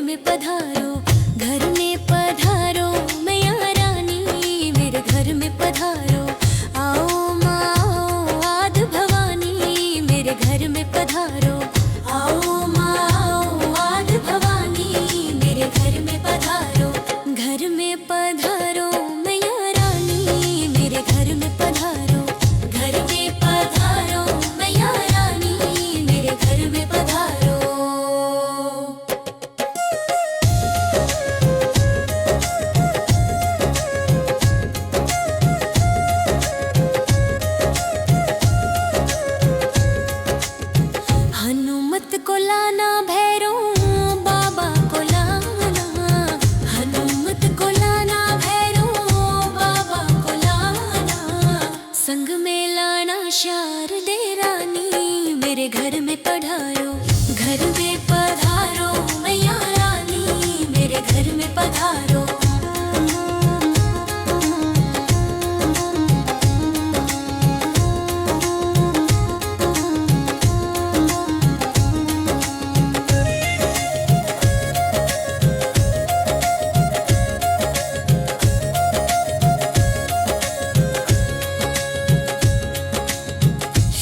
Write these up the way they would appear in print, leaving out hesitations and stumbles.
में पधारो, घर में पधारो मैया रानी, मेरे घर में पधारो। आओ माँ आओ आद भवानी, मेरे घर में पधारो। आओ माँ आओ आद भवानी, मेरे घर में पधारो। घर में पधारो मैया रानी, मेरे घर में पधारो। घर में पधारो मैया रानी, मेरे घर में पधारो। हनुमत को लाना भैरो बाबा को लाना, हनुमत को लाना भैरो बाबा को लाना। संग में लाना शारदे रानी, मेरे घर में पधारो। घर में पधारो मैया रानी, मेरे घर में पधारो।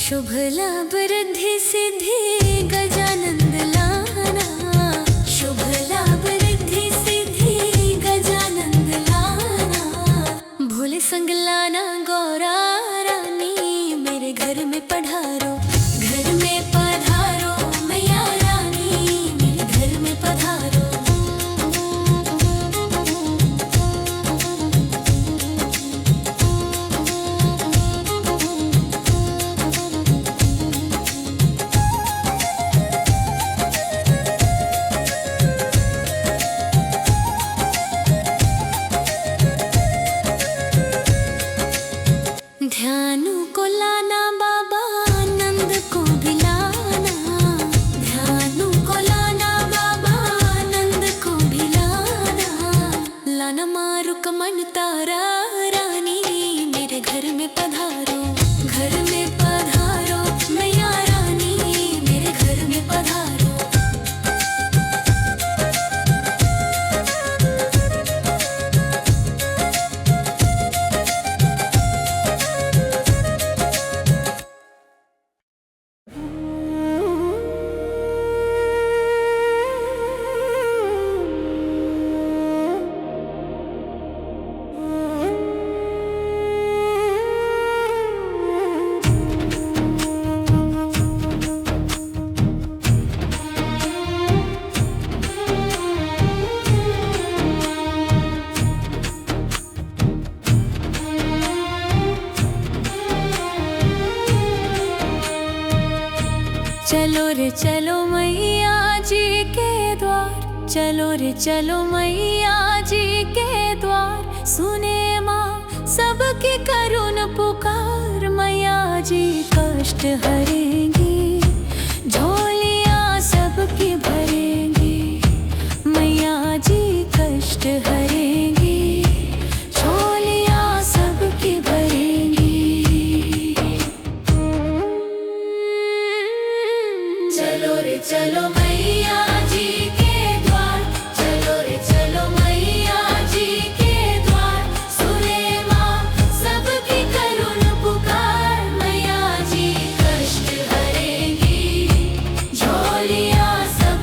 शुभ लाभ रिद्धि सिद्धि गजानंद लाना, शुभ लाभ रिद्धि सिद्धि गजानंद लाना। भोले संग लाना गौरा रानी, मेरे घर में पधारो। घर में पधारो मैया रानी, मेरे घर में पधारो। ध्यानु को लाना बाबा नंद को भी लाना, ध्यानु को लाना बाबा नंद को भी लाना। लाना मारुक मन तारा रानी, मेरे घर में पधारो। घर में पधारो मैया रानी, मेरे घर में पधारो। चलो रे चलो मैया जी के द्वार, चलो रे चलो मैया जी के द्वार। सुने माँ सबकी करुण पुकार, मैया जी कष्ट हरेंगी, झोलियाँ सबकी भरेंगी। मैया जी कष्ट हरेंगी, झोलियाँ सबकी भरेंगी। चलो रे चलो मैया जी के द्वार, चलो रे चलो मैया जी के द्वार। सुने माँ सबकी करुण पुकार, मैया जी कष्ट हरेंगी, झोलियाँ सब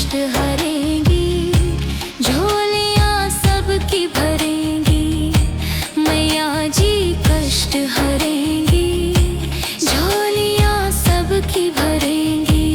कष्ट हरेंगी, झोलियाँ सबकी भरेंगी। मैया जी कष्ट हरेंगी, झोलियाँ सबकी भरेंगी।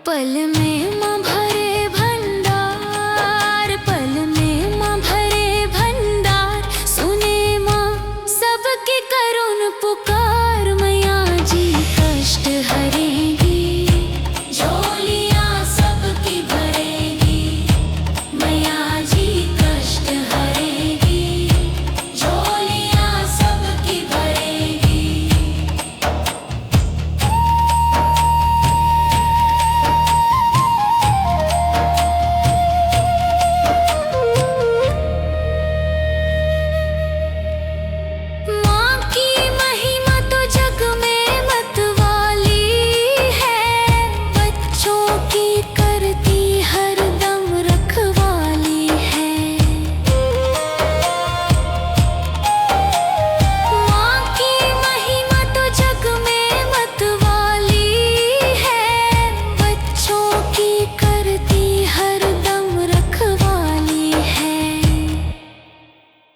पल में माँ भरे भंडार, पल में माँ भरे भंडार। सुने माँ सबकी करुण पुकार। मैया जी कष्ट हरेंगी, झोलियाँ सबकी भरेंगी। मैया जी कष्ट हरेंगी, झोलियाँ सबकी भरेंगी।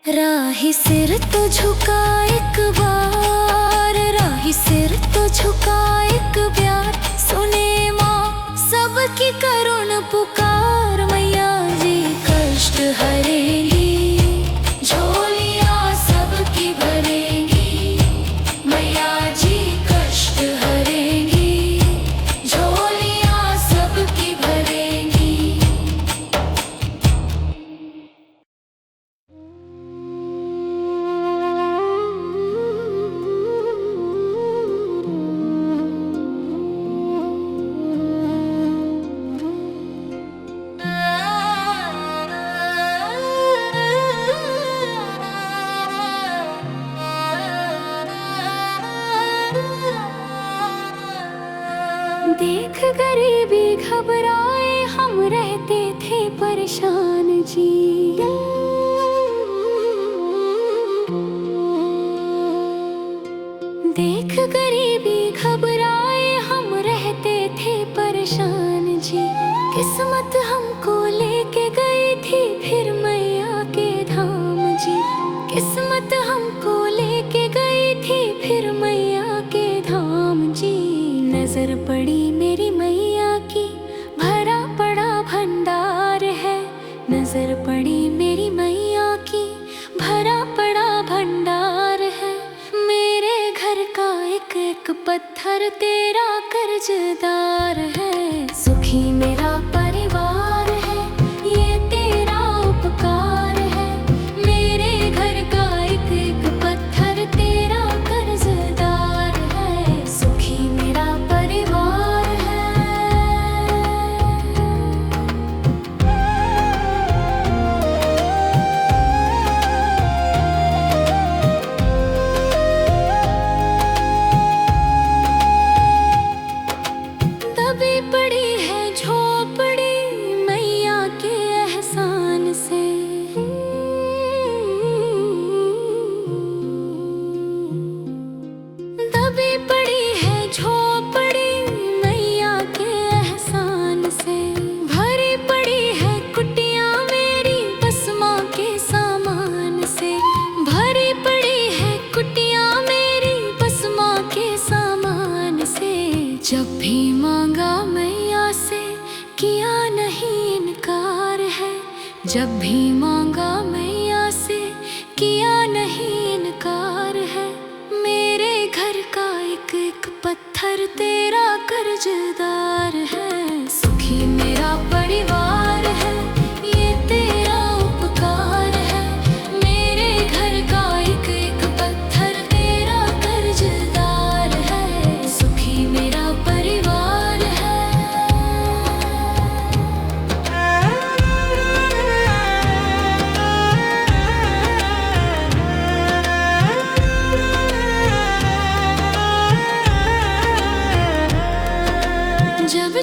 राही सिर तो झुका एक बार, राही सिर तो झुका एक बार। सुने माँ सबकी करुण पुकार। मैया जी कष्ट हरेंगी, झोलियाँ सबकी भरेंगी। मैया जी कष्ट हरेंगी, झोलियाँ सबकी भरेंगी। देख गरीबी घबराए हम रहते थे परेशान जी। देख गरीबी घबराए हम रहते थे परेशान जी। किस्मत हमको लेके गई थी फिर मैया के धाम जी। किस्मत हमको लेके गई थी फिर मैया के धाम जी। नजर पड़ी मेरी मैया की, भरा पड़ा भंडार है। नजर पड़ी मेरी मैया की, भरा पड़ा भंडार है। मेरे घर का एक एक पत्थर तेरा कर्जदार है। सुखी मेरा परिवार है, ये तेरा उपकार है। मेरे घर का एक एक पत्थर तेरा कर्जदार है। सुखी मेरा परिवार है। दबी पड़ी है झोपड़ी मैया के एहसान से। दबी पड़ी है झोपड़ी मैया के एहसान से। भरी पड़ी है कुटिया मेरी बस माँ के सामान से। भरी पड़ी है कुटिया मेरी बस माँ के सामान से। जब भी मांगा मैया से किया नहीं इनकार है। जब भी मांगा मैया से किया नहीं इनकार है। मेरे घर का एक एक पत्थर तेरा कर्जदार है। सुखी मेरा परिवार।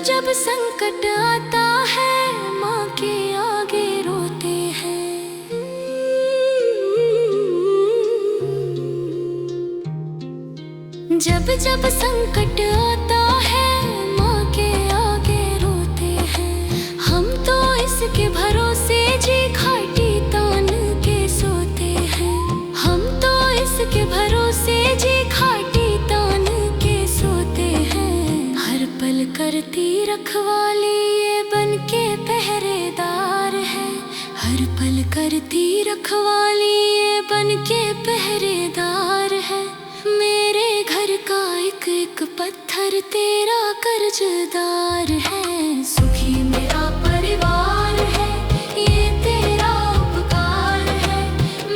जब संकट आता है माँ के आगे रोते हैं। जब जब संकट आता है माँ के आगे रोते हैं। हम तो इसके भरोसे जी खाटी तान के सोते हैं। हम तो इसके भरोसे जी खाटी तान के सोते हैं। हर पल करती रखवाली ये बन के पहरेदार है। हर पल करती रखवाली ये बन के पहरेदार है। मेरे घर का एक एक पत्थर तेरा कर्जदार है। सुखी मेरा परिवार है ये तेरा उपकार है।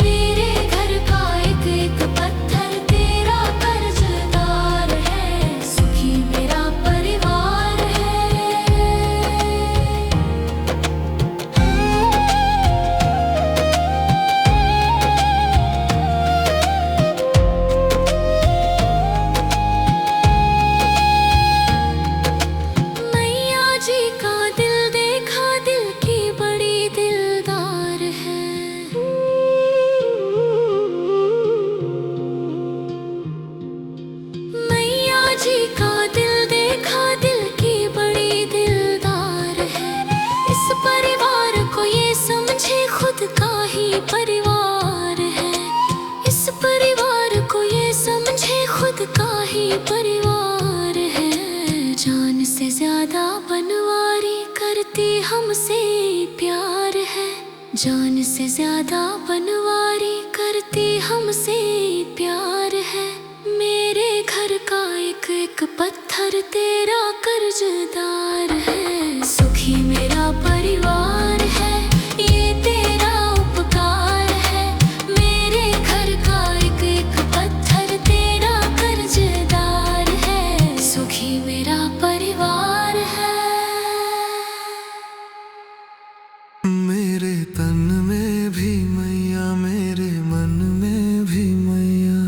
मेरे घर का एक एक पत्थर तेरा कर्जदार है। सुखी मेरा परिवार है। मैया जी का दिल देखा, दिल की बड़ी दिलदार है। मैया जी का दिल देखा, दिल की बड़ी दिलदार है। इस परिवार को ये समझे खुद का ही परिवार है। इस परिवार को ये समझे खुद का ही परिवार है। जान से ज्यादा बनवारी करती हमसे प्यार है। जान से ज्यादा बनवारी करती हमसे प्यार है। मेरे घर का एक एक पत्थर तेरा कर्जदार है। सुखी मेरा परिवार है ये तेरा उपकार है। मेरे घर का एक एक पत्थर तेरा कर्जदार है। सुखी मेरा परिवार है। मेरे तन में भी मैया, मेरे मन में भी मैया।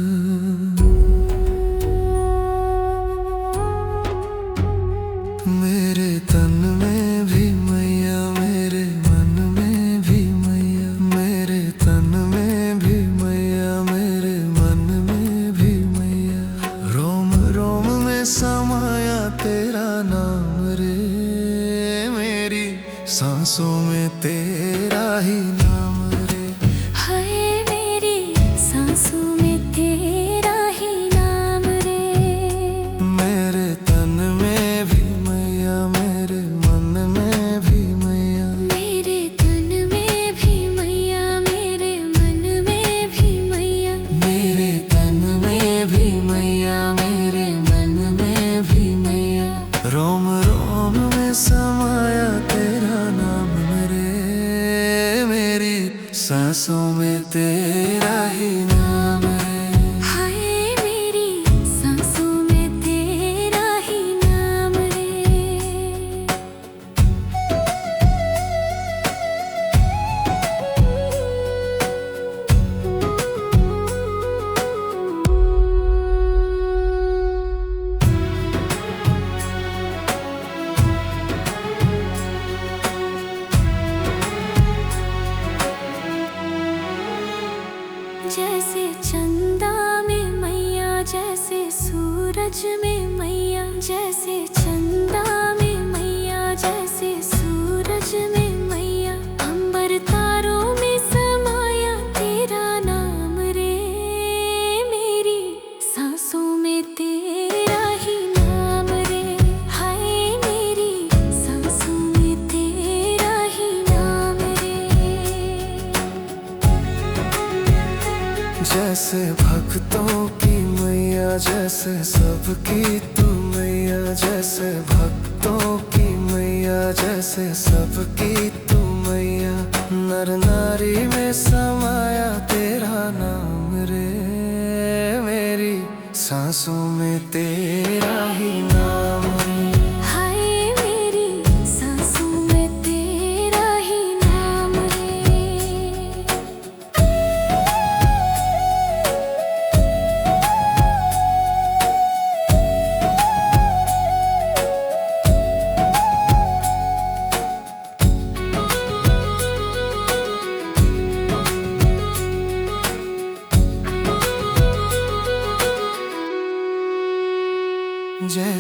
मेरे तन में भी मैया, मेरे मन में भी मैया। मेरे तन में भी मैया, मेरे मन में भी मैया। रोम रोम में समाया तेरा नाम रे। मेरी सांसों में तेरा ही नाम रे। हाय मेरी सांसों में तेरा ही नाम रे। मेरे तन में भी मैया, मेरे मन में भी मैया। मेरे तन में भी मैया, मेरे मन में भी मैया। मेरे तन में भी मैया, मेरे मन में भी मैया। रोम रोम में समाया तेरा नाम रे। मेरी सांसों में तेरा ही नाम है। हाय मेरी सांसों में तेरा ही नाम रे। जैसे चंदा में मैया, जैसे सूरज में मैया। जैसे चंदा में मैया, जैसे सूरज में मैया। अंबर तारों में समाया तेरा नाम रे। मेरी सांसों में तेरा ही नाम रे। हाय मेरी सांसों में तेरा ही नाम रे। जैसे भक्तों की मैया, जैसे सबकी तू मैया। जैसे भक्तों की मैया, जैसे सबकी तू मैया। नर नारी में समाया तेरा नाम रे। मेरी सांसों में तेरा ही नाम रे। हाय मेरी सांसों में तेरा ही नाम रे।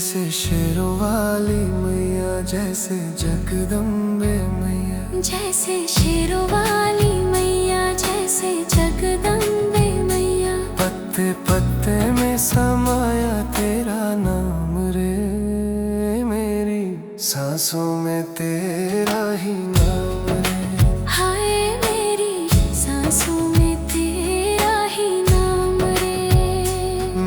जैसे शेरों वाली मैया, जैसे जगदम्बे मैया। जैसे शेरों वाली मैया, जैसे जगदम्बे मैया। पत्ते पत्ते में समाया तेरा नाम रे, मेरी सांसों में तेरा ही नाम रे। हाय मेरी सांसों में तेरा ही नाम रे।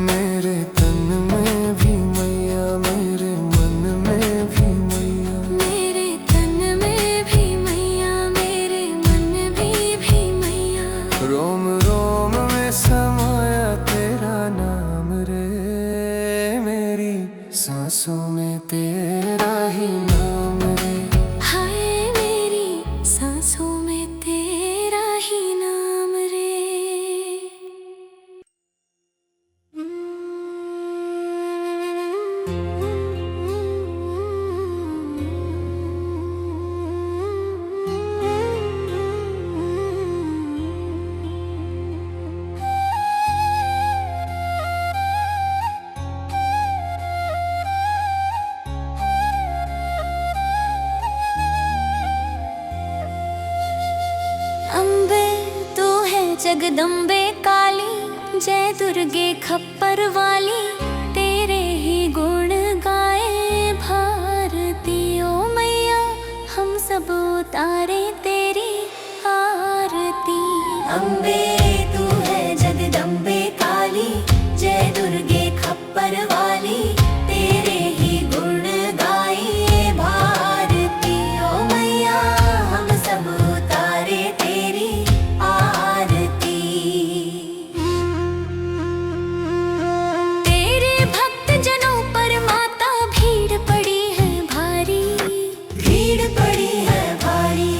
मेरे तन में भी मैया, मेरे मन में भी मैया। मेरे तन में भी मैया, मेरे मन में भी मैया। रोम रोम में समाया तेरा नाम रे, मेरी सांसों में तेरा ही नाम रे। हाय मेरी सांसों में तेरा ही नाम रे। अम्बे तू है जगदम्बे काली, जय दुर्गे खप्पर वाली। तेरे ही गुण गाए भारती ओ मैया, हम सब उतारे तेरी आरती। अम्बे तू है जगदम्बे काली, जय दुर्गे खप्पर वाली। तेरे ही गुण गाए भारती ओ मैया, हम सब उतारे तेरी आरती। तेरे भक्त जनों पर माता भीड़ पड़ी है भारी। भीड़ पड़ी है भारी।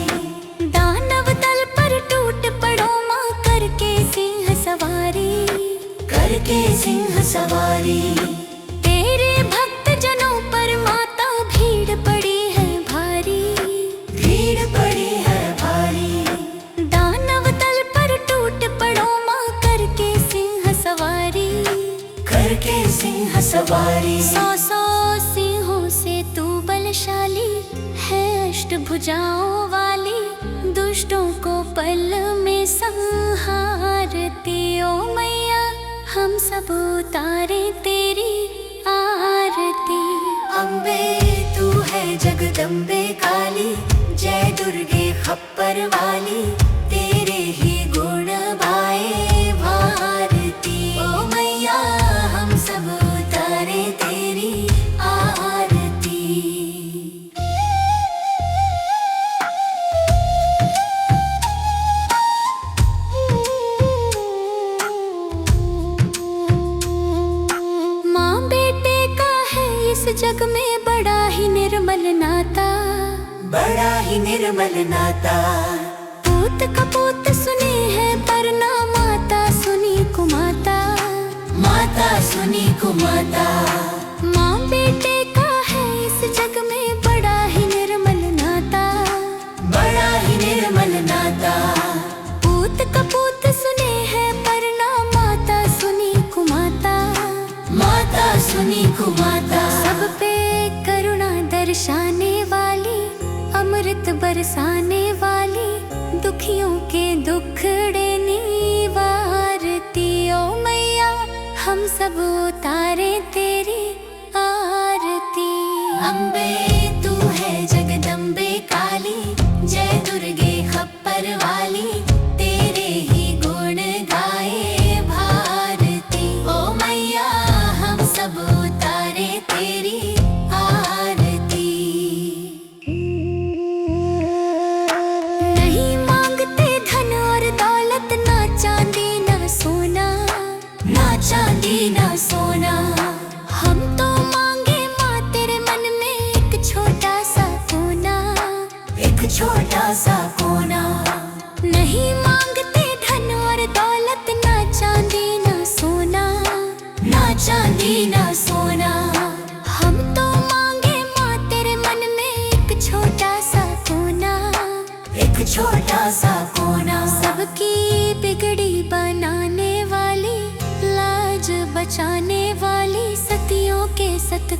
दानव दल पर टूट पड़ो माँ, करके सिंह सवारी। करके सिंह सवारी। तेरे भक्त जनों पर माता भीड़ पड़ी है भारी। भीड़ पड़ी है भारी। दानव दल पर टूट पड़ो माँ, करके सिंह सवारी। करके सिंह सवारी। सौ सौ सिंहों से तू बलशाली है, अष्टभुजाओं वाली। दुष्टों को पल में संहारती ओ मैया, हम सब उतारे तेरी आरती। अम्बे तू है जगदम्बे काली, जय दुर्गे खप्पर वाली। तेरे ही गुण गाए भारती ओ मैया, हम सब उतारे तेरी आरती। माँ बेटे का है इस जग में बड़ा ही निर्मल नाता। बड़ा ही निर्मल नाता। पूत कपूत सुनी है पर ना माता सुनी कुमाता। माता सुनी कुमाता। माँ बेटे का है इस जग में बड़ा ही निर्मल नाता। बड़ा ही निर्मल नाता। पूत कपूत सुने हैं पर ना माता सुनी कुमाता। माता सुनी कुमाता। सब पे करुणा दर्शाने वाली, अमृत बरसाने वाली। दुखियों के दुखड़े निवारती ओ मैया, हम सब उतारे तेरी आरती। अम्बे तू है जगदम्बे काली, जय दुर्गे खप्पर वाली। तेरे ही गुण गाए भारती ओ मैया, हम सब उतारे तेरी आरती। नहीं मांगते धन और दौलत, ना चांदी ना सोना। ना चांदी ना सोना। हम तो मांगे माँ तेरे मन में एक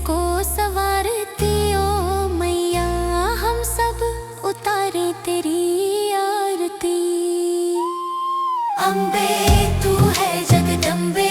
को संवारती ओ मैया, हम सब उतारे तेरी आरती। अम्बे तू है जगदम्बे